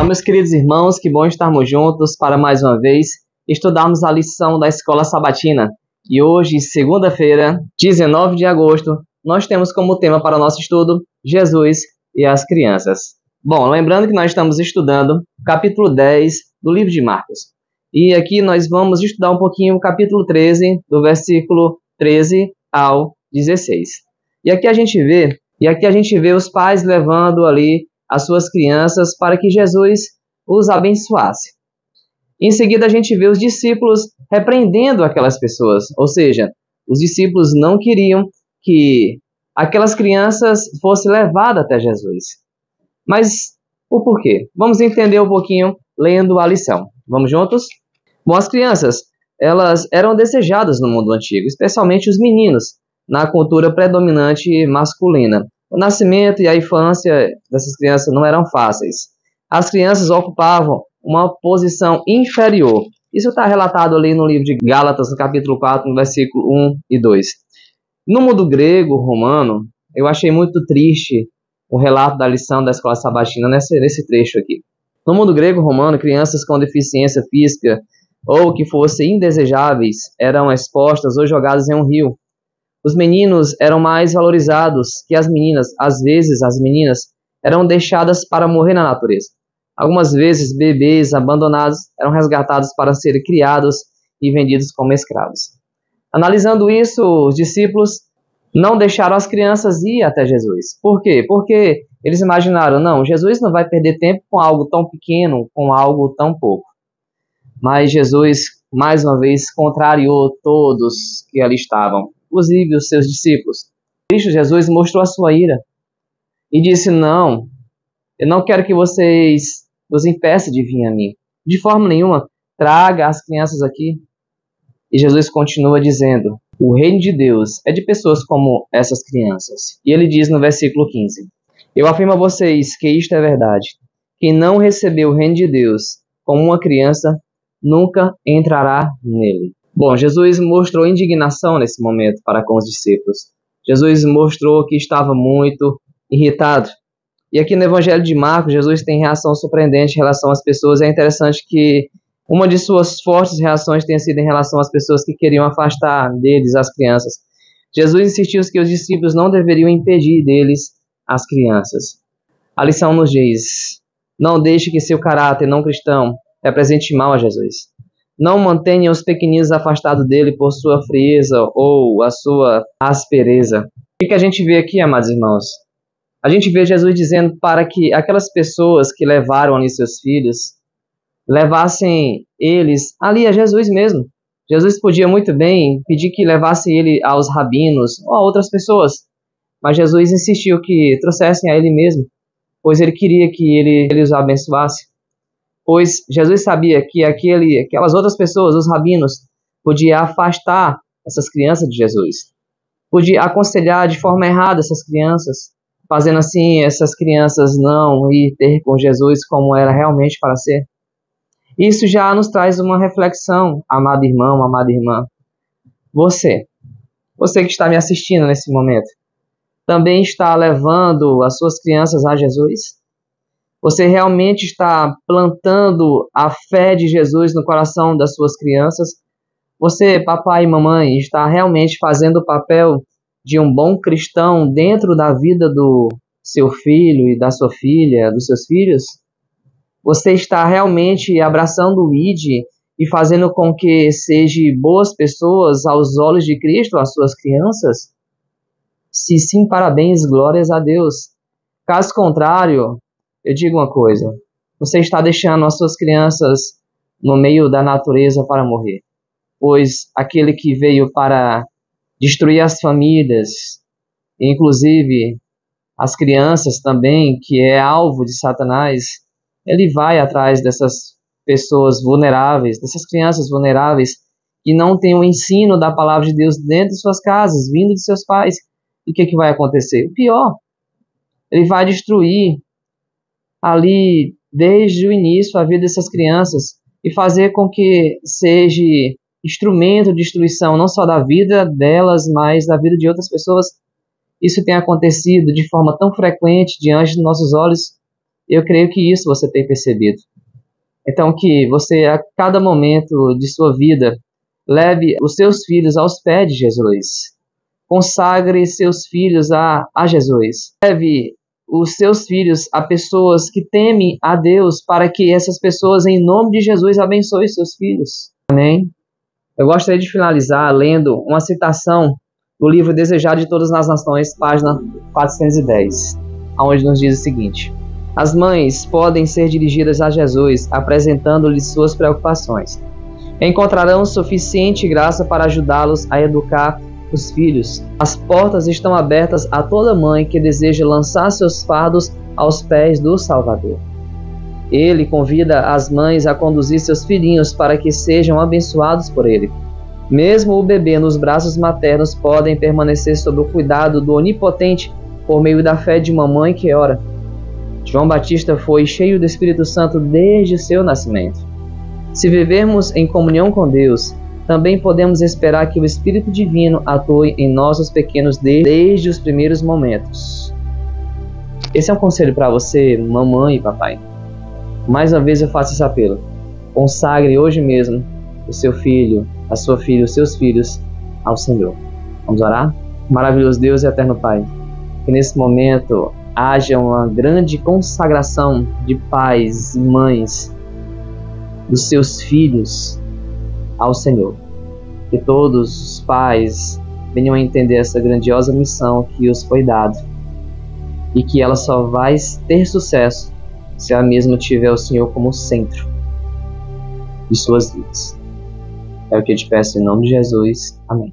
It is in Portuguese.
Olá, meus queridos irmãos, que bom estarmos juntos para mais uma vez estudarmos a lição da Escola Sabatina. E hoje, segunda-feira, 19 de agosto, nós temos como tema para o nosso estudo Jesus e as crianças. Bom, lembrando que nós estamos estudando o capítulo 10 do livro de Marcos. E aqui nós vamos estudar um pouquinho o capítulo 13, do versículo 13 ao 16. E aqui a gente vê os pais levando ali as suas crianças para que Jesus os abençoasse. Em seguida, a gente vê os discípulos repreendendo aquelas pessoas, ou seja, os discípulos não queriam que aquelas crianças fossem levadas até Jesus. Mas o porquê? Vamos entender um pouquinho lendo a lição. Vamos juntos? Bom, as crianças, elas eram desejadas no mundo antigo, especialmente os meninos, na cultura predominante masculina. O nascimento e a infância dessas crianças não eram fáceis. As crianças ocupavam uma posição inferior. Isso está relatado ali no livro de Gálatas, no capítulo 4, no versículo 1 e 2. No mundo grego, romano, eu achei muito triste o relato da lição da Escola Sabatina nesse trecho aqui. No mundo grego, romano, crianças com deficiência física ou que fossem indesejáveis eram expostas ou jogadas em um rio. Os meninos eram mais valorizados que as meninas. Às vezes, as meninas eram deixadas para morrer na natureza. Algumas vezes, bebês abandonados eram resgatados para serem criados e vendidos como escravos. Analisando isso, os discípulos não deixaram as crianças ir até Jesus. Por quê? Porque eles imaginaram, não, Jesus não vai perder tempo com algo tão pequeno, com algo tão pouco. Mas Jesus, mais uma vez, contrariou todos que ali estavam, inclusive os seus discípulos. Cristo Jesus mostrou a sua ira e disse, não, eu não quero que vocês os impeçam de vir a mim. De forma nenhuma, traga as crianças aqui. E Jesus continua dizendo, o reino de Deus é de pessoas como essas crianças. E ele diz no versículo 15, eu afirmo a vocês que isto é verdade. Quem não recebeu o reino de Deus como uma criança, nunca entrará nele. Bom, Jesus mostrou indignação nesse momento para com os discípulos. Jesus mostrou que estava muito irritado. E aqui no Evangelho de Marcos, Jesus tem reação surpreendente em relação às pessoas. É interessante que uma de suas fortes reações tenha sido em relação às pessoas que queriam afastar deles as crianças. Jesus insistiu que os discípulos não deveriam impedir deles as crianças. A lição nos diz, não deixe que seu caráter não cristão represente mal a Jesus. Não mantenha os pequeninos afastados dele por sua frieza ou a sua aspereza. O que a gente vê aqui, amados irmãos? A gente vê Jesus dizendo para que aquelas pessoas que levaram ali seus filhos, levassem eles ali a Jesus mesmo. Jesus podia muito bem pedir que levasse ele aos rabinos ou a outras pessoas, mas Jesus insistiu que trouxessem a ele mesmo, pois ele queria que ele os abençoasse. Pois Jesus sabia que aquelas outras pessoas, os rabinos, podiam afastar essas crianças de Jesus. Podia aconselhar de forma errada essas crianças, fazendo assim essas crianças não ir ter com Jesus como era realmente para ser. Isso já nos traz uma reflexão, amado irmão, amada irmã. Você que está me assistindo nesse momento, também está levando as suas crianças a Jesus? Você realmente está plantando a fé de Jesus no coração das suas crianças? Você, papai e mamãe, está realmente fazendo o papel de um bom cristão dentro da vida do seu filho e da sua filha, dos seus filhos? Você está realmente abraçando o ID e fazendo com que sejam boas pessoas aos olhos de Cristo, as suas crianças? Se sim, parabéns, glórias a Deus. Caso contrário, eu digo uma coisa, você está deixando as suas crianças no meio da natureza para morrer, pois aquele que veio para destruir as famílias, inclusive as crianças também, que é alvo de Satanás, ele vai atrás dessas pessoas vulneráveis, dessas crianças vulneráveis, que não têm o ensino da palavra de Deus dentro de suas casas, vindo de seus pais. E o que vai acontecer? O pior, ele vai destruir ali, desde o início, a vida dessas crianças e fazer com que seja instrumento de destruição, não só da vida delas, mas da vida de outras pessoas. Isso tem acontecido de forma tão frequente diante dos nossos olhos Eu creio que isso você tem percebido. Então, que você, a cada momento de sua vida, leve os seus filhos aos pés de Jesus. Consagre seus filhos a Jesus. Leve os seus filhos a pessoas que temem a Deus, para que essas pessoas, em nome de Jesus, abençoem seus filhos. Amém? Eu gostaria de finalizar lendo uma citação do livro Desejado de Todas as Nações, página 410, onde nos diz o seguinte: as mães podem ser dirigidas a Jesus, apresentando-lhe suas preocupações. Encontrarão suficiente graça para ajudá-los a educar os filhos. As portas estão abertas a toda mãe que deseja lançar seus fardos aos pés do Salvador. Ele convida as mães a conduzir seus filhinhos para que sejam abençoados por ele. Mesmo o bebê nos braços maternos podem permanecer sob o cuidado do Onipotente por meio da fé de uma mãe que ora. João Batista foi cheio do Espírito Santo desde seu nascimento. Se vivermos em comunhão com Deus, também podemos esperar que o Espírito Divino atue em nossos pequenos desde os primeiros momentos. Esse é um conselho para você, mamãe e papai. Mais uma vez eu faço esse apelo. Consagre hoje mesmo o seu filho, a sua filha, os seus filhos ao Senhor. Vamos orar? Maravilhoso Deus e eterno Pai, que nesse momento haja uma grande consagração de pais e mães dos seus filhos ao Senhor. Que todos os pais venham a entender essa grandiosa missão que os foi dada e que ela só vai ter sucesso se ela mesma tiver o Senhor como centro de suas vidas. É o que eu te peço em nome de Jesus. Amém.